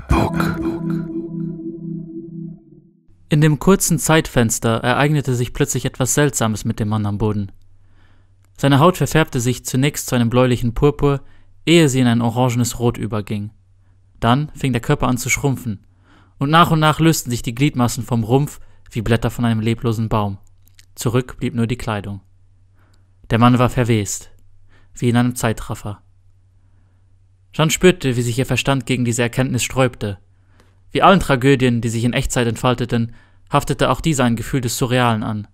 Hörpuck. In dem kurzen Zeitfenster ereignete sich plötzlich etwas Seltsames mit dem Mann am Boden. Seine Haut verfärbte sich zunächst zu einem bläulichen Purpur, ehe sie in ein orangenes Rot überging. Dann fing der Körper an zu schrumpfen, und nach lösten sich die Gliedmaßen vom Rumpf wie Blätter von einem leblosen Baum. Zurück blieb nur die Kleidung. Der Mann war verwest, wie in einem Zeitraffer. Jeanne spürte, wie sich ihr Verstand gegen diese Erkenntnis sträubte. Wie allen Tragödien, die sich in Echtzeit entfalteten, haftete auch diese ein Gefühl des Surrealen an.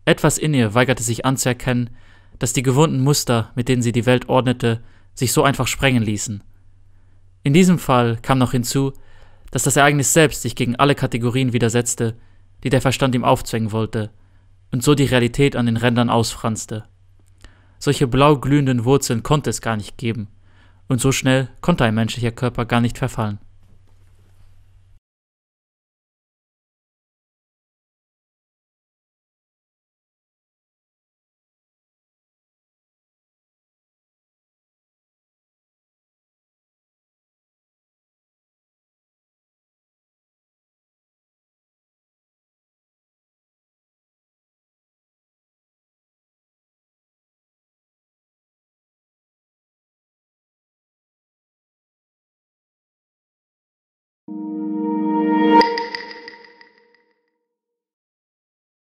Etwas in ihr weigerte sich anzuerkennen, dass die gewohnten Muster, mit denen sie die Welt ordnete, sich so einfach sprengen ließen. In diesem Fall kam noch hinzu, dass das Ereignis selbst sich gegen alle Kategorien widersetzte, die der Verstand ihm aufzwängen wollte, und so die Realität an den Rändern ausfranste. Solche blau glühenden Wurzeln konnte es gar nicht geben, und so schnell konnte ein menschlicher Körper gar nicht verfallen.